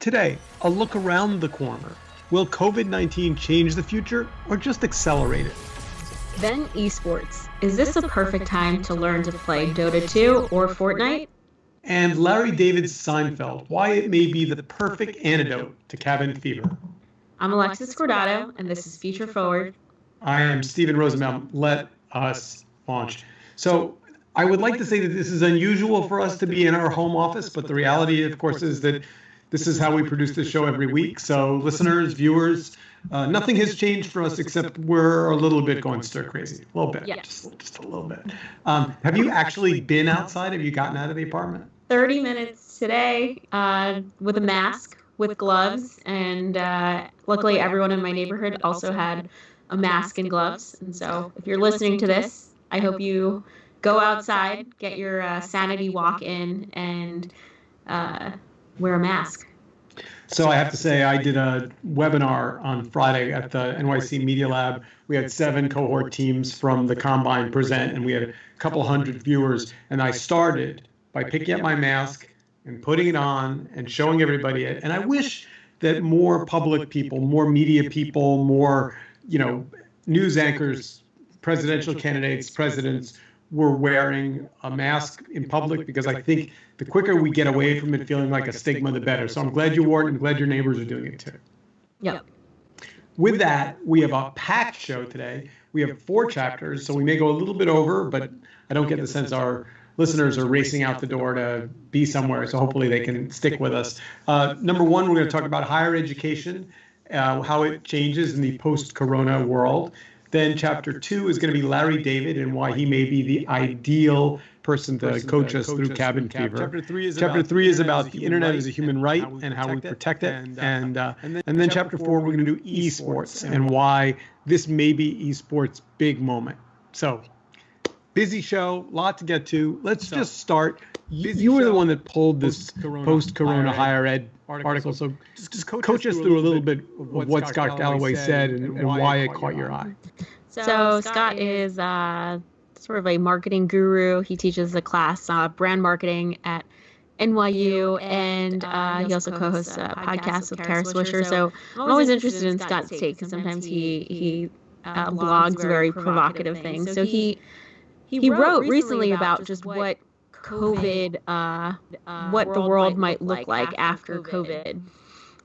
Today, a look around the corner. Will COVID-19 change the future or just accelerate it? Then eSports. Is this a perfect time to learn to play Dota 2 or Fortnite? And Larry David's Seinfeld, why it may be the perfect antidote to cabin fever. I'm Alexa Scordato, and this is Feature Forward. I am Steven Rosenbaum. Let us launch. So I would like to say that this is unusual for us to be in our home office, but the reality, of course, is that this is how we produce this show every week. So listeners, viewers, nothing has changed for us except we're a little bit going stir crazy. A little bit, yes. just a little bit. Have you actually been outside? Have you gotten out of the apartment? 30 minutes today with a mask, with gloves, and luckily everyone in my neighborhood also had a mask and gloves. And so if you're listening to this, I hope you go outside, get your sanity walk in, and wear a mask. So I have to say, I did a webinar on Friday at the NYC Media Lab. We had 7 cohort teams from the Combine present, and we had a couple hundred viewers. And I started by picking up my mask and putting it on and showing everybody it. And I wish that more public people, more media people, more, news anchors, presidential candidates, presidents were wearing a mask in public, because I think the quicker we get away from it feeling like a stigma, the better. So I'm glad you wore it, and glad your neighbors are doing it too. Yep. With that, we have a packed show today. We have 4 chapters, so we may go a little bit over, but I don't get the sense our listeners are racing out the door to be somewhere, so hopefully they can stick with us. Number 1, we're going to talk about higher education, how it changes in the post-corona world. Then chapter 2 is going to be Larry David and why he may be the ideal person to coach us through cabin fever. Chapter 3 is about the internet as a human right and how we protect it. And then chapter 4, we're going to do eSports and why this may be eSports' big moment. So busy show, lot to get to. Let's just start. You were the one that pulled this post-corona higher ed article. So just coach us through a little bit of what Scott Galloway said and why it caught your eye. So Scott is sort of a marketing guru. He teaches a class, brand marketing at NYU, and he also co-hosts a podcast with Kara Swisher. So I'm always interested in Scott's take, because sometimes he blogs very provocative things. So he wrote recently about just what COVID, what the world might look like after COVID.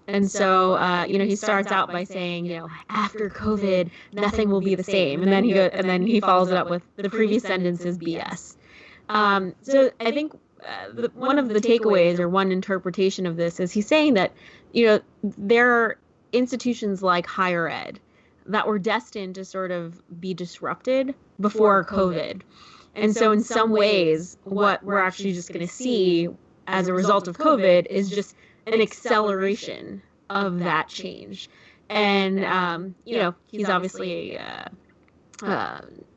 And so, he starts out by saying, after COVID, nothing will be the same. And then he follows it up with the previous sentence is BS. So I think one of the takeaways, or one interpretation of this, is he's saying that, there are institutions like higher ed that were destined to sort of be disrupted before COVID. And so in some ways, what we're actually just going to see as a result of COVID is just an acceleration of that change. And, he's obviously a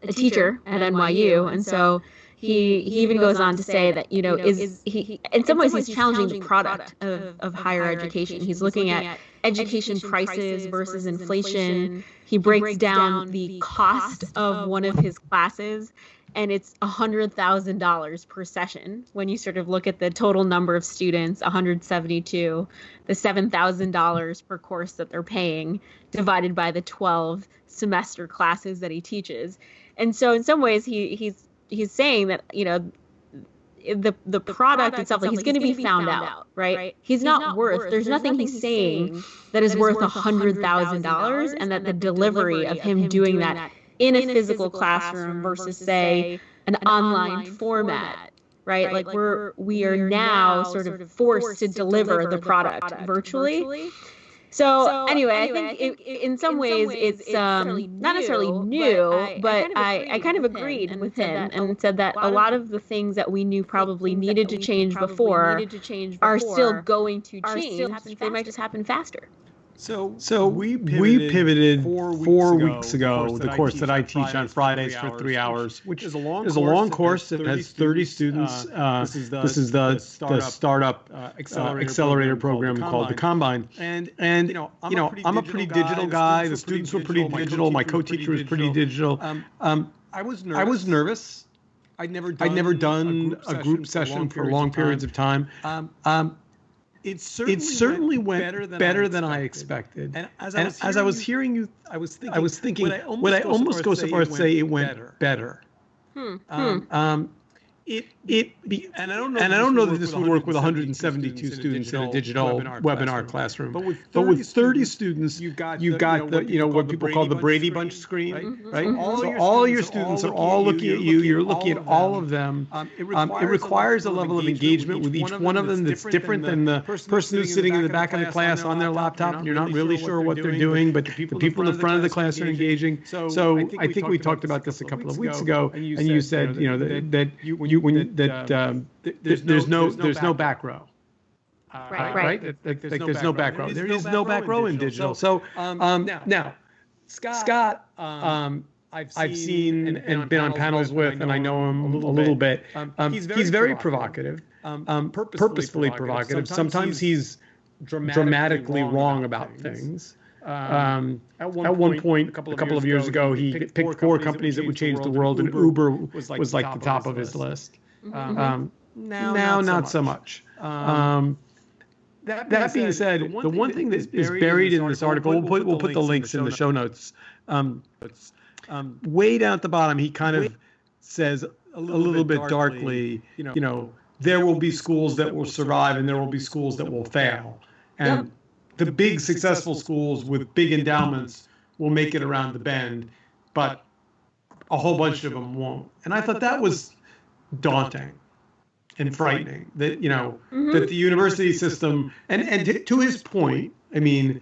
teacher at NYU. And so he even goes on to say that, he in some ways he's challenging the product of higher education. He's looking at education prices versus inflation. He breaks down the cost of one of his classes, and it's $100,000 per session. When you sort of look at the total number of students, 172, the $7,000 per course that they're paying, divided by the 12 semester classes that he teaches. And so in some ways, he's saying that, the product itself, like, he's going to be found out, right? He's not worth, there's nothing he's saying that is worth $100,000, and that the delivery of him doing that in a physical classroom versus, say, an online format, right? Like we are now sort of forced to deliver the product virtually. So anyway, I think in some ways it's not necessarily new, but I kind of agreed with him and said that a lot of the things that we knew probably needed to change before are still going to change. They might just happen faster. So we pivoted 4 weeks ago, the course that I teach on Fridays for 3 hours, which is a long course that has 30 students. This is the startup accelerator program called the Combine. And I'm a pretty digital guy. The students were pretty digital. My co-teacher was pretty digital. I was nervous. I'd never done a group session for long periods of time. it certainly went better than I expected. And as I was hearing you, I was thinking, would I almost go so far as to say it went better? And I don't know that this would work with 172 students in a digital webinar classroom. But with 30 students, you got the what people call the Brady Bunch screen, right? So all your students are all looking at you. You're looking at all of them. It requires a level of engagement with each one of them that's different than the person who's sitting in the back of the class on their laptop, and you're not really sure what they're doing, but the people in the front of the class are engaging. So I think we talked about this a couple of weeks ago, and you said there's no back row. Right. There's no back row. There is no back row in digital. So now, Scott, I've seen and been on panels with, and I know him a little bit. He's very provocative, purposefully provocative. Sometimes he's dramatically wrong about things. At one point, a couple of years ago, he picked 4 companies that would change the world, and Uber was like the top of his list. Now, not so much. That being said, the one thing that is buried in this article, we'll put the links in the show notes. Way down at the bottom, he kind of says a little bit darkly, there will be schools that will survive and there will be schools that will fail. And the big successful schools with big endowments will make it around the bend, but a whole bunch of them won't. And I thought that was daunting and frightening, that that the university system, and to his point, I mean,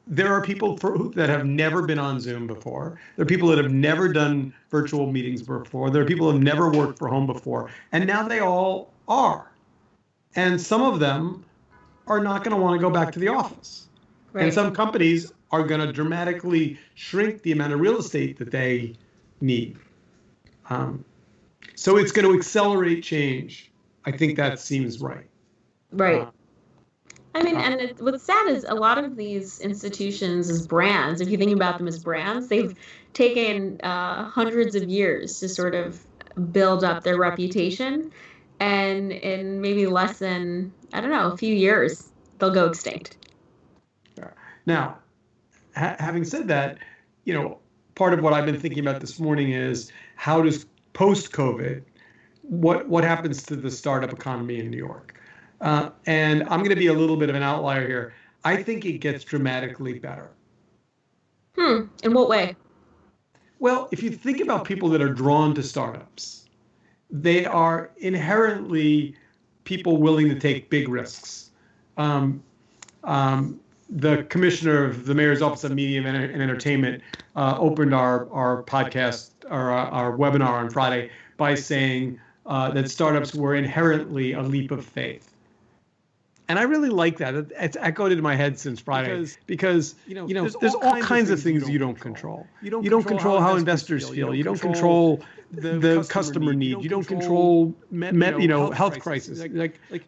there are people that have never been on Zoom before. There are people that have never done virtual meetings before. There are people that have never worked from home before, and now they all are. And some of them are not going to want to go back to the office. Right. And some companies are going to dramatically shrink the amount of real estate that they need. So it's going to accelerate change. I think that seems right. Right. I mean, and what's sad is a lot of these institutions as brands, if you think about them as brands, they've taken hundreds of years to sort of build up their reputation. And in maybe less than, a few years, they'll go extinct. Now, having said that, part of what I've been thinking about this morning is how does post-COVID, what happens to the startup economy in New York? And I'm going to be a little bit of an outlier here. I think it gets dramatically better. In what way? Well, if you think about people that are drawn to startups, they are inherently people willing to take big risks. The commissioner of the Mayor's Office of Media and Entertainment opened our podcast, our webinar on Friday, by saying that startups were inherently a leap of faith. And I really like that. It's echoed in my head since Friday because there's all kinds of things you don't control. You don't control how investors feel. You don't control the customer need. You don't control health crisis.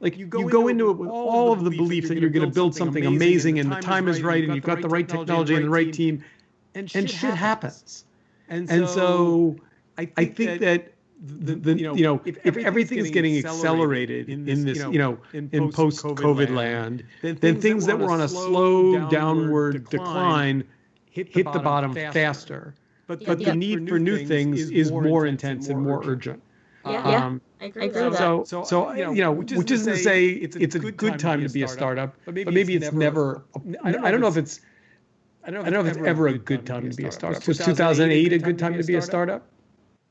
Like you go into it with all of the belief that you're going to build something amazing and the time is right and you've got the right technology and the right team, and shit happens. And so I think that if everything is getting accelerated in this, in post-COVID land, then things that were on a slow downward decline hit the bottom faster. But the need for new things is more intense and more urgent. I agree with that. So which isn't to say it's a good time to be a startup, but maybe it's never. I don't know if it's ever a good time to be a startup. Was 2008 a good time to be a startup?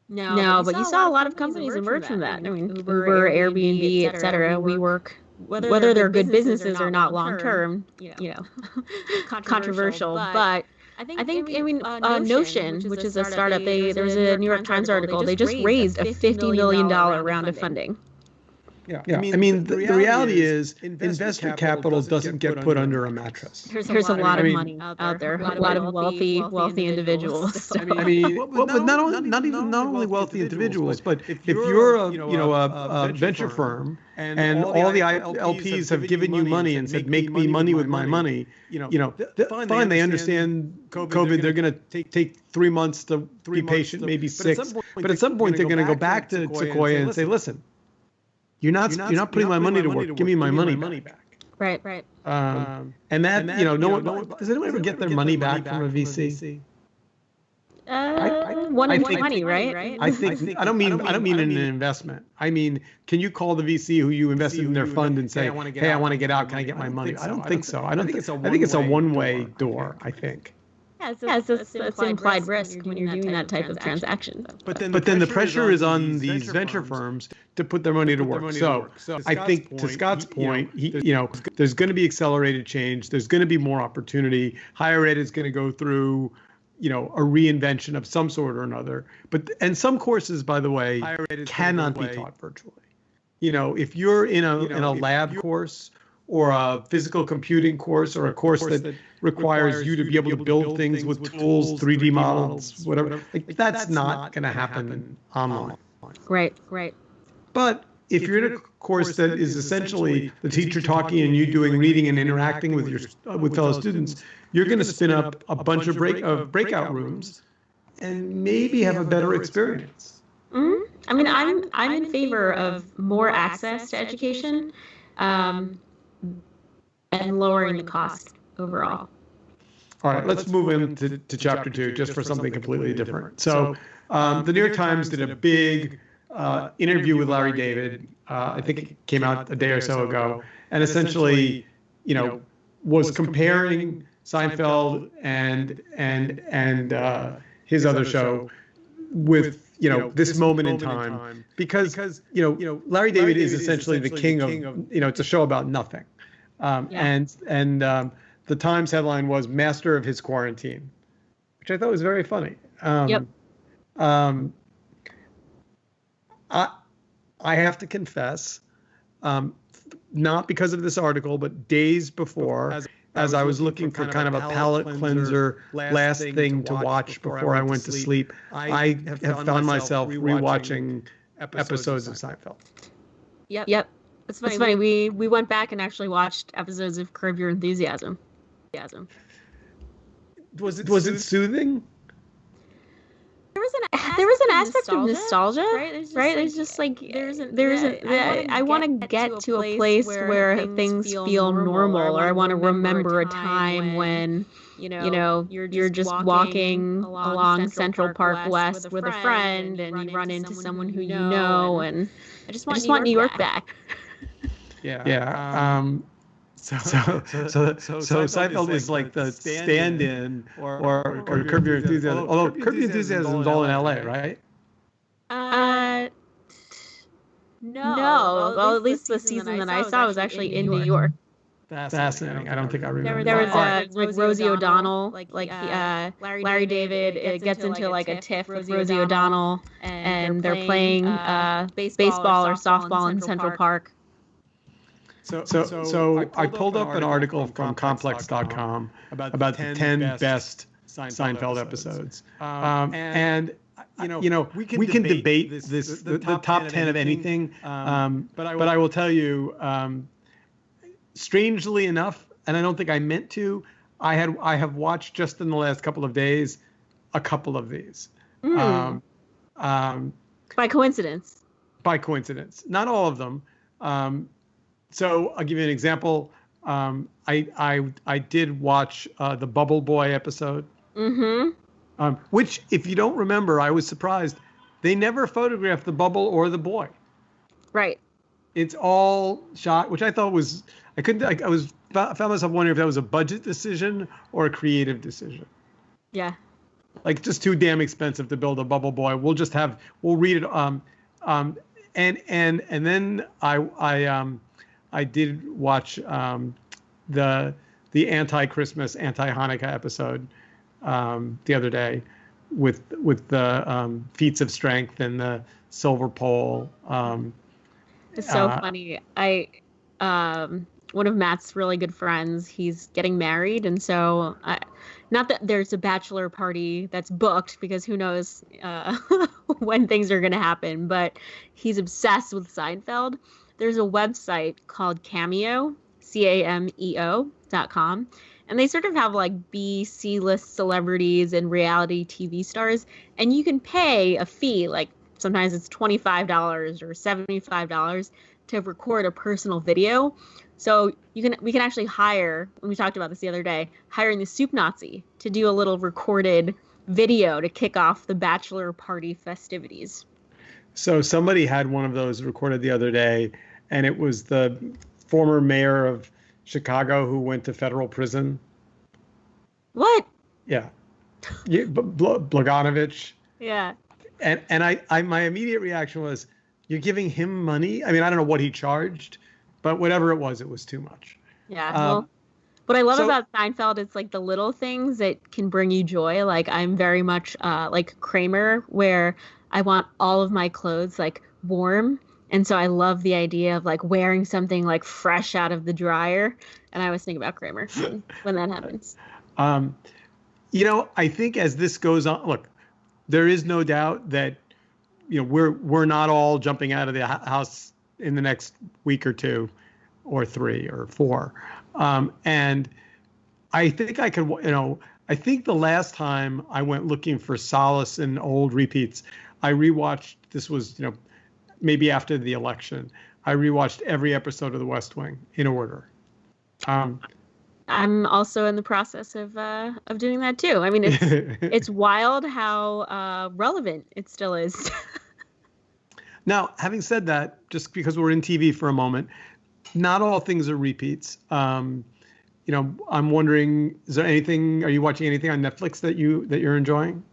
No, but you saw a lot of companies emerge from that. I mean, Uber, Airbnb, et cetera. WeWork, whether they're good businesses or not long term, controversial. But I think Notion, which is a startup, there was a New York Times article. They just raised a $50 million round of funding. Yeah. I mean, the reality is investor capital doesn't get put under a mattress. There's a lot of money out there, a lot of wealthy individuals. So. I mean, but not only wealthy individuals, but if you're a venture firm and all the LPs have given you money and said, make me money with my money, fine, they understand COVID. They're going to take 3 months to be patient, maybe 6. But at some point, they're going to go back to Sequoia and say, listen, you're not putting my money to work. Give me my money back. Right. And that, no one does anyone ever get their money back from a VC? One in 20, right? I think I don't mean in an investment. I mean, can you call the VC who you invested in their fund and say, "Hey, I want to get out. Can I get my money?" I don't think so. I think it's a one-way door. I think. Yeah, it's implied risk when you're doing that type of transaction. But then the pressure is on these venture firms to put their money to work. So I think to Scott's point, there's going to be accelerated change. There's going to be more opportunity. Higher ed is going to go through, a reinvention of some sort or another. And some courses, by the way, cannot be taught virtually. If you're in a lab course or a physical computing course or a course that requires you to be able to build things with tools, 3D models, whatever, that's not going to happen online. Right. But if you're in a course that is essentially the teacher talking and you doing reading and interacting with fellow students, you're going to spin up a bunch of breakout rooms and maybe have a better experience. Mm-hmm. I mean, I'm in favor of more access to education, and lowering the cost overall. All right, let's move into chapter 2 just for something completely different. So the New York Times did a big interview with Larry David. I think it came out a day or so ago, and essentially, was comparing Seinfeld and his other show with this moment in time because Larry David is essentially the king of it's a show about nothing. And the Times headline was "Master of His Quarantine," which I thought was very funny. I have to confess, not because of this article, but days before, as I was looking for kind of a palate cleanser, last thing to watch before I went to sleep, I have found myself rewatching episodes of Seinfeld. Yep. It's funny. We went back and actually watched episodes of Curb Your Enthusiasm. Was it soothing? There was an aspect of nostalgia, right? There's just I want to get to a place where things feel normal, or I want to remember a time when you're just walking along Central Park West with a friend and you run into someone who you know, and I just want New York back. Yeah. So Seinfeld is like the stand-in or Curb Your Enthusiasm. Although Curb Your Enthusiasm is all in LA, right? No. Well, at least the season that I saw was actually in New York. Fascinating. I don't think I remember. There was Rosie O'Donnell, Larry David gets into like a tiff with Rosie O'Donnell, and they're playing baseball or softball in Central Park. So I pulled up an article from complex.com about the 10 best Seinfeld episodes. And we can debate this the top 10 of anything, but I will tell you, strangely enough, and I don't think I meant to, I have watched just in the last couple of days a couple of these. By coincidence. By coincidence. Not all of them. So I'll give you an example. I did watch the Bubble Boy episode. Mm-hmm. Which, if you don't remember, I was surprised. They never photographed the bubble or the boy. Right. It's all shot, which I thought was, I found myself wondering if that was a budget decision or a creative decision. Yeah. Like, just too damn expensive to build a bubble boy. We'll read it. And then I did watch the anti-Christmas, anti-Hanukkah episode the other day with the feats of strength and the silver pole. It's so funny. One of Matt's really good friends, he's getting married, and so not that there's a bachelor party that's booked, because who knows when things are going to happen, but he's obsessed with Seinfeld. There's a website called Cameo, CAMEO.com, and they sort of have like C-list celebrities and reality TV stars, and you can pay a fee, like sometimes it's $25 or $75 to record a personal video. So we can actually hire, and we talked about this the other day, hiring the Soup Nazi to do a little recorded video to kick off the bachelor party festivities. So somebody had one of those recorded the other day, and it was the former mayor of Chicago who went to federal prison. What? Yeah. Blagojevich. Yeah. And I my immediate reaction was, you're giving him money? I mean, I don't know what he charged, but whatever it was too much. Yeah. Well, what I love about Seinfeld is like the little things that can bring you joy. Like I'm very much like Kramer, where I want all of my clothes like warm. And so I love the idea of like wearing something like fresh out of the dryer. And I always think about Kramer when that happens. I think as this goes on, look, there is no doubt that, we're not all jumping out of the house in the next week or two or 3 or 4. And I think I could, I think the last time I went looking for solace in old repeats, I rewatched, this was, maybe after the election, I rewatched every episode of The West Wing in order. I'm also in the process of doing that too. I mean, it's wild how relevant it still is. Now, having said that, just because we're in TV for a moment, not all things are repeats. I'm wondering, are you watching anything on Netflix that you're enjoying?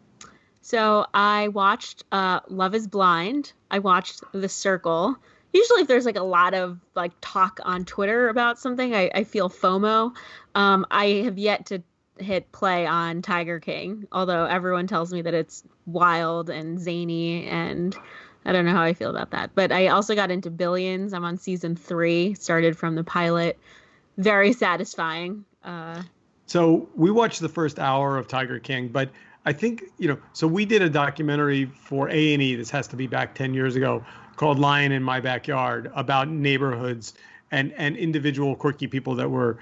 So I watched Love is Blind. I watched The Circle. Usually if there's like a lot of like talk on Twitter about something, I feel FOMO. I have yet to hit play on Tiger King, although everyone tells me that it's wild and zany, and I don't know how I feel about that. But I also got into Billions. I'm on season 3, started from the pilot. Very satisfying. So we watched the first hour of Tiger King, but I think, so we did a documentary for A&E, this has to be back 10 years ago, called Lion in My Backyard, about neighborhoods and individual quirky people that were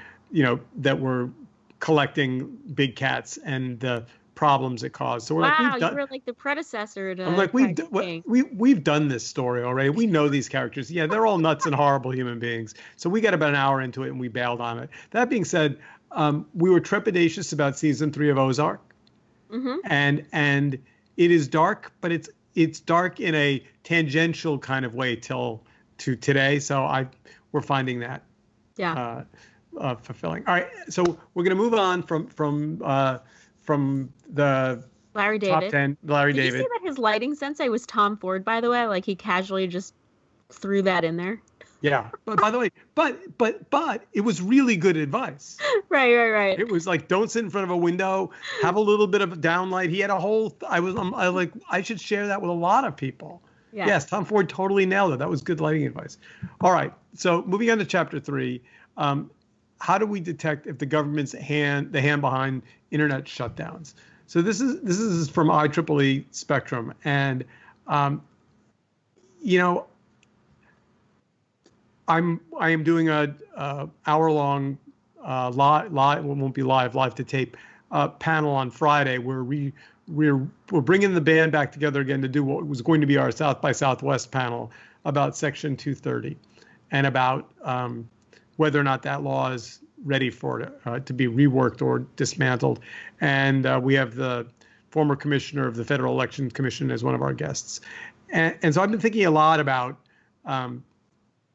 collecting big cats and the problems it caused. So we're you were like the predecessor to I'm like, we've done this story already. We know these characters. Yeah, they're all nuts and horrible human beings. So we got about an hour into it and we bailed on it. That being said, we were trepidatious about season 3 of Ozark. Mm-hmm. And it is dark, but it's dark in a tangential kind of way to today. So we're finding that fulfilling. All right, so we're going to move on from the Larry David. Top 10. Larry Did David. you say that his lighting sensei was Tom Ford, by the way? Like he casually just threw that in there. Yeah, but by the way, but it was really good advice. Right. It was like, don't sit in front of a window, have a little bit of downlight. He had a whole. I should share that with a lot of people. Yeah. Yes, Tom Ford totally nailed it. That was good lighting advice. All right, so moving on to chapter 3. How do we detect if the government's the hand behind internet shutdowns? So this is from IEEE Spectrum, and I am doing a hour-long live, it won't be live to tape panel on Friday where we're bringing the band back together again to do what was going to be our South by Southwest panel about Section 230 and about whether or not that law is ready for to be reworked or dismantled. And we have the former commissioner of the Federal Election Commission as one of our guests. And so I've been thinking a lot about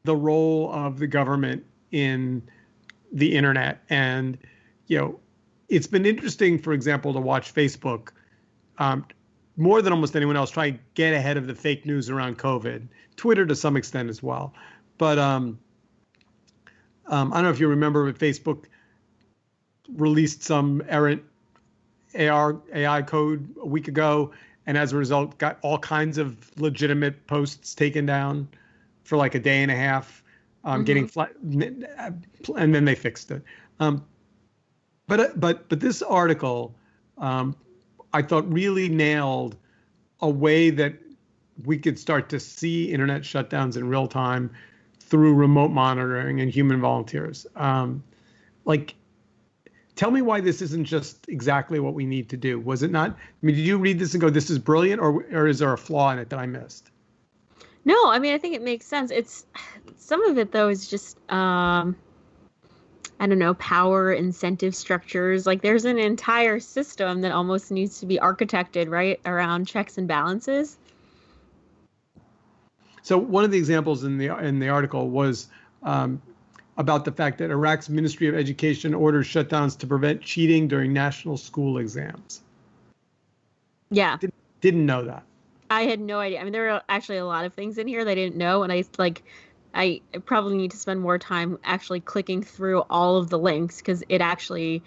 the role of the government in the internet. And, it's been interesting, for example, to watch Facebook more than almost anyone else try and get ahead of the fake news around COVID, Twitter to some extent as well. But I don't know if you remember, but Facebook released some errant AI code a week ago, and as a result, got all kinds of legitimate posts taken down for like a day and a half, getting flat, and then they fixed it. But this article, I thought really nailed a way that we could start to see internet shutdowns in real time through remote monitoring and human volunteers. Tell me why this isn't just exactly what we need to do. Was it not? I mean, did you read this and go, this is brilliant, or is there a flaw in it that I missed? No, I mean, I think it makes sense. It's some of it though is just I don't know, power incentive structures. Like there's an entire system that almost needs to be architected right around checks and balances. So one of the examples in the article was about the fact that Iraq's Ministry of Education orders shutdowns to prevent cheating during national school exams. Yeah. Didn't know that. I had no idea. I mean, there are actually a lot of things in here that I didn't know, and I probably need to spend more time actually clicking through all of the links because it actually,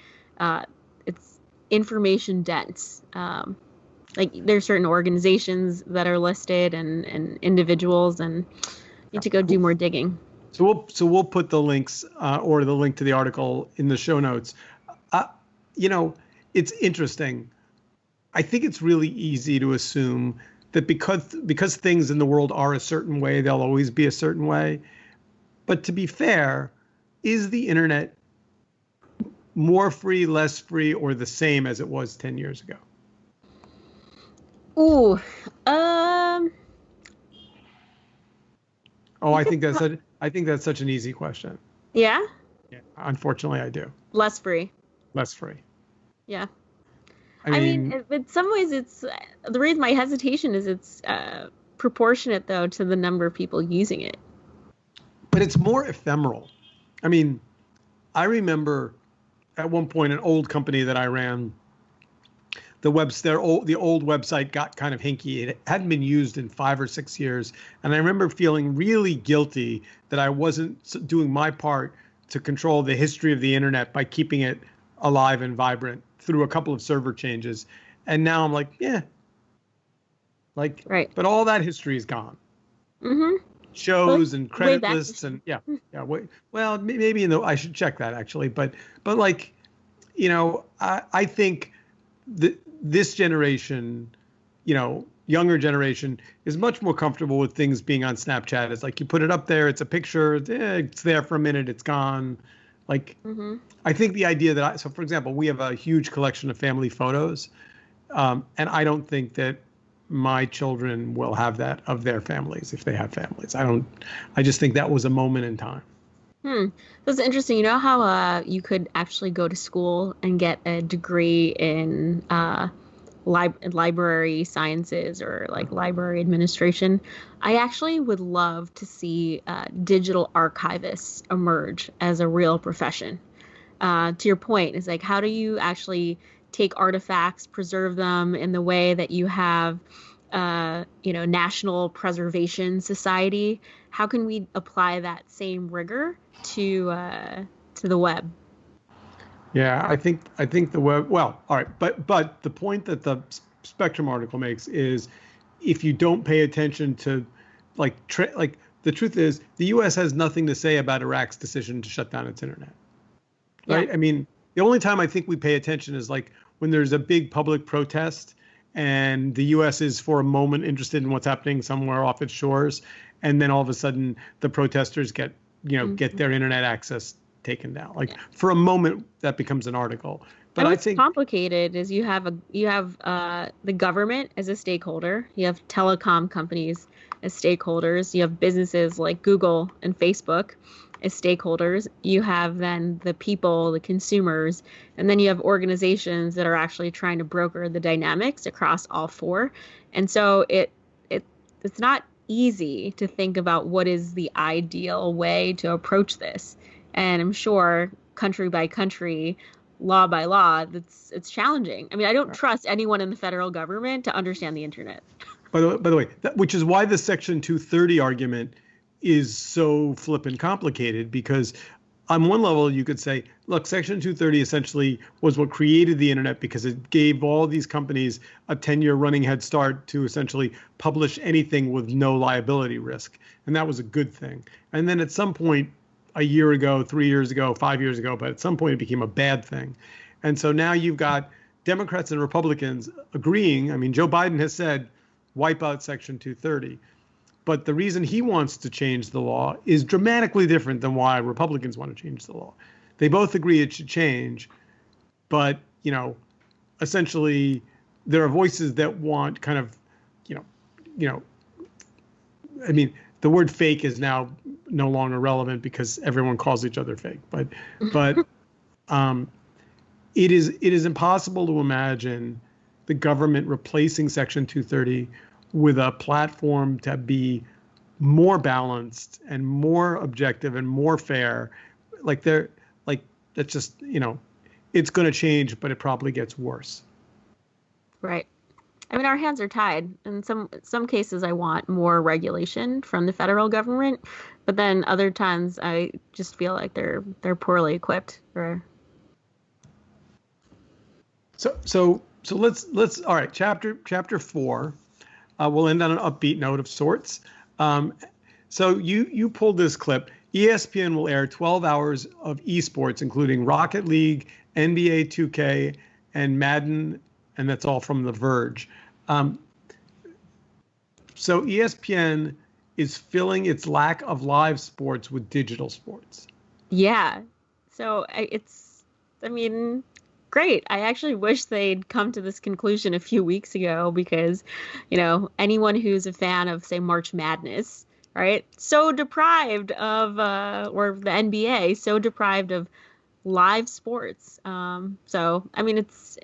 it's information dense. Like there's certain organizations that are listed and individuals, and need to go do more digging. So we'll put the links or the link to the article in the show notes. It's interesting. I think it's really easy to assume that because things in the world are a certain way, they'll always be a certain way. But to be fair, is the internet more free, less free, or the same as it was 10 years ago? Ooh, Oh, I think that's such an easy question. Yeah? Yeah, unfortunately, I do. Less free. Less free. Yeah. I mean, in some ways, it's the reason my hesitation is it's proportionate though to the number of people using it. But it's more ephemeral. I mean, I remember at one point an old company that I ran. The old website got kind of hinky. It hadn't been used in 5 or 6 years, and I remember feeling really guilty that I wasn't doing my part to control the history of the internet by keeping it alive and vibrant through a couple of server changes. And now I'm like, yeah, like, right. But all that history is gone. Mm-hmm. Shows and credit lists and yeah. Well, maybe I should check that actually, but like, I think that this generation, younger generation is much more comfortable with things being on Snapchat. It's like you put it up there, it's a picture, it's there for a minute, it's gone. Like, I think the idea that so for example, we have a huge collection of family photos, and I don't think that my children will have that of their families if they have families. I just think that was a moment in time. That's interesting. You know how you could actually go to school and get a degree in library sciences or like library administration? I actually would love to see digital archivists emerge as a real profession. To your point, is like, how do you actually take artifacts, preserve them in the way that you have, National Preservation Society? How can we apply that same rigor to the web? Yeah, I think the web. Well, all right, but the point that the Spectrum article makes is, if you don't pay attention to, like the truth is, the U.S. has nothing to say about Iraq's decision to shut down its internet. Right? Yeah. I mean, the only time I think we pay attention is like when there's a big public protest, and the U.S. is for a moment interested in what's happening somewhere off its shores, and then all of a sudden the protesters get their internet access taken down. Like for a moment that becomes an article. But I think complicated is you have the government as a stakeholder, you have telecom companies as stakeholders, you have businesses like Google and Facebook as stakeholders, you have then the people, the consumers, and then you have organizations that are actually trying to broker the dynamics across all four. And so it's not easy to think about what is the ideal way to approach this. And I'm sure country by country, law by law, it's challenging. I mean, I don't trust anyone in the federal government to understand the internet. By the way, which is why the Section 230 argument is so flippin' complicated, because on one level you could say, look, Section 230 essentially was what created the internet because it gave all these companies a 10-year running head start to essentially publish anything with no liability risk. And that was a good thing. And then at some point, a year ago, 3 years ago, 5 years ago, but at some point it became a bad thing. And so now you've got Democrats and Republicans agreeing. I mean, Joe Biden has said, wipe out Section 230. But the reason he wants to change the law is dramatically different than why Republicans want to change the law. They both agree it should change, but, essentially there are voices that want kind of, I mean, the word fake is now no longer relevant because everyone calls each other fake. But it is impossible to imagine the government replacing Section 230 with a platform to be more balanced and more objective and more fair. That's just, it's going to change, but it probably gets worse. Right. I mean, our hands are tied. In some cases, I want more regulation from the federal government, but then other times I just feel like they're poorly equipped. So let's all right. Chapter 4. We'll end on an upbeat note of sorts. So you pulled this clip. ESPN will air 12 hours of eSports, including Rocket League, NBA 2K, and Madden, and that's all from The Verge. So ESPN is filling its lack of live sports with digital sports. Yeah. So great. I actually wish they'd come to this conclusion a few weeks ago because, anyone who's a fan of, say, March Madness, right? So deprived of, or the NBA, so deprived of live sports. So, I mean, it's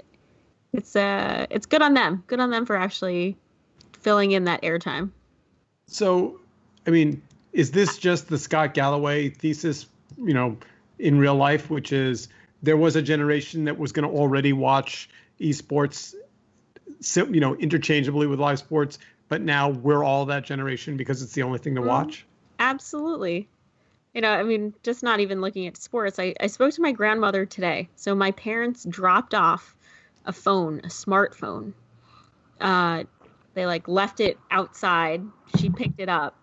good on them. Good on them for actually filling in that airtime. So, I mean, is this just the Scott Galloway thesis, in real life, which is there was a generation that was going to already watch esports, interchangeably with live sports, but now we're all that generation because it's the only thing to watch? Absolutely. Just not even looking at sports. I spoke to my grandmother today. So my parents dropped off a smartphone. They left it outside. She picked it up.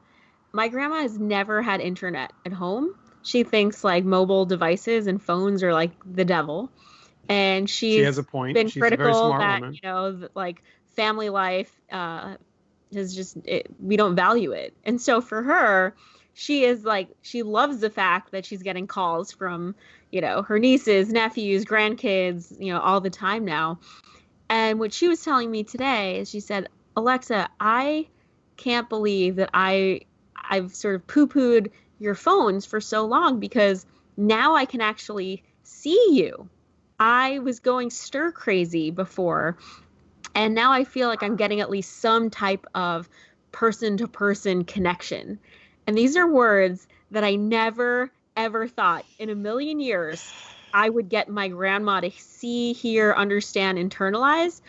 My grandma has never had internet at home. She thinks mobile devices and phones are the devil. And she has a point. Been she's critical a very smart that, woman. Family life is just, we don't value it. And so for her, she is she loves the fact that she's getting calls from, her nieces, nephews, grandkids, all the time now. And what she was telling me today is she said, Alexa, I can't believe that I've sort of poo-pooed your phones for so long because now I can actually see you. I was going stir crazy before, and now I feel like I'm getting at least some type of person-to-person connection. And these are words that I never, ever thought in a million years I would get my grandma to see, hear, understand, internalize.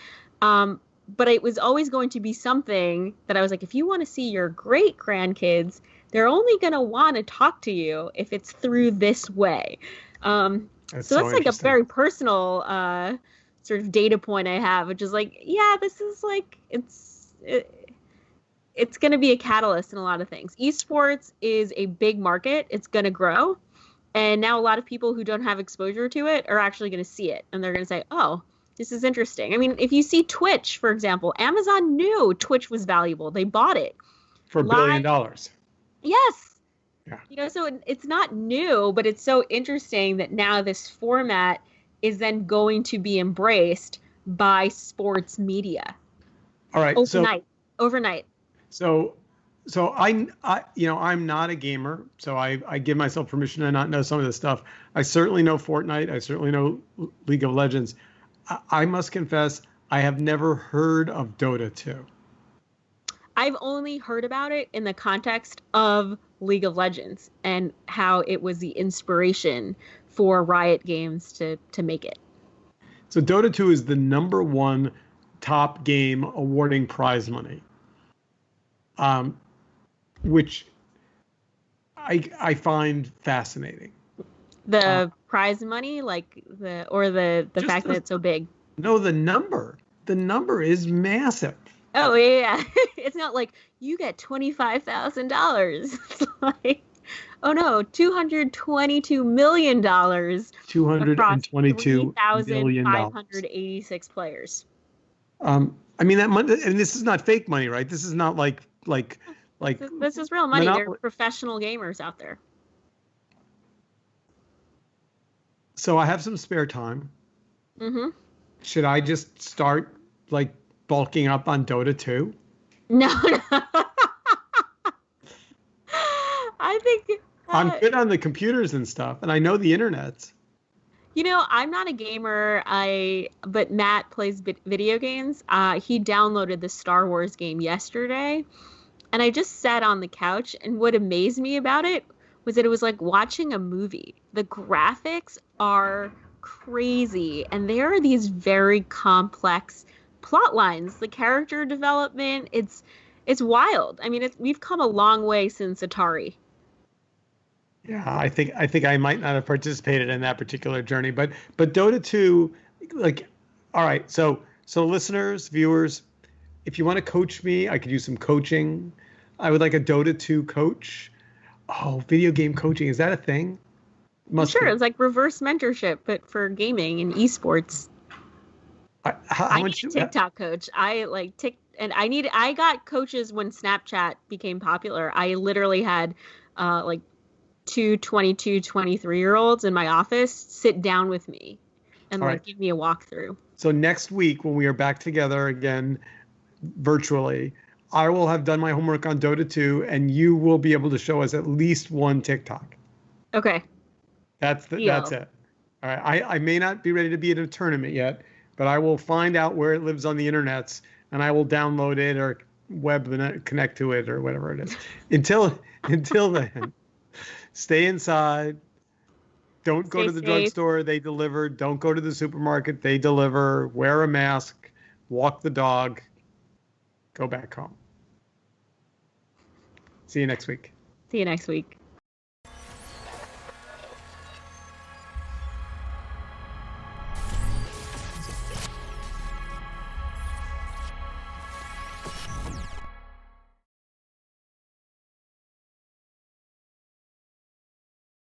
But it was always going to be something that I was like, if you want to see your great grandkids, they're only going to want to talk to you if it's through this way. So that's a very personal sort of data point I have, which is this is it's going to be a catalyst in a lot of things. Esports is a big market. It's going to grow. And now a lot of people who don't have exposure to it are actually going to see it. And they're going to say, oh, this is interesting. I mean, if you see Twitch, for example, Amazon knew Twitch was valuable. They bought it. For $1 billion. Yes. Yeah. So it's not new, but it's so interesting that now this format is then going to be embraced by sports media. All right. Overnight. So I'm not a gamer, so I give myself permission to not know some of this stuff. I certainly know Fortnite. I certainly know League of Legends. I must confess, I have never heard of Dota 2. I've only heard about it in the context of League of Legends and how it was the inspiration for Riot Games to make it. So Dota 2 is the #1 top game awarding prize money, which I find fascinating. The prize money, the fact that it's so big. No, the number. The number is massive. Oh yeah, it's not like you get $25,000. It's oh no, $222 million. $222 million. 3,586 players. I mean that money, and this is not fake money, right? This is not like. This is real money. There are professional gamers out there. So I have some spare time. Mm-hmm. Should I just start bulking up on Dota 2? No. think I'm good on the computers and stuff, and I know the internet. I'm not a gamer. But Matt plays video games. He downloaded the Star Wars game yesterday, and I just sat on the couch, and what amazed me about it was that it was like watching a movie. The graphics are crazy, and there are these very complex plot lines. The character development, it's wild. I mean, we've come a long way since Atari. Yeah, I think I might not have participated in that particular journey, but Dota 2, like, all right, so listeners, viewers, if you want to coach me, I could use some coaching. I would like a Dota 2 coach. Oh, video game coaching, is that a thing? Sure, it's like reverse mentorship, but for gaming and esports. How much? Need a TikTok coach. I got coaches when Snapchat became popular. I literally had like 22, 23-year-olds in my office sit down with me and give me a walkthrough. So next week when we are back together again virtually, I will have done my homework on Dota 2 and you will be able to show us at least one TikTok. Okay. That's it. All right. I may not be ready to be in a tournament yet, but I will find out where it lives on the internets and I will download it or web connect to it or whatever it is. Until then. Stay inside. Don't go to the drugstore. They deliver. Don't go to the supermarket. They deliver. Wear a mask. Walk the dog. Go back home. See you next week.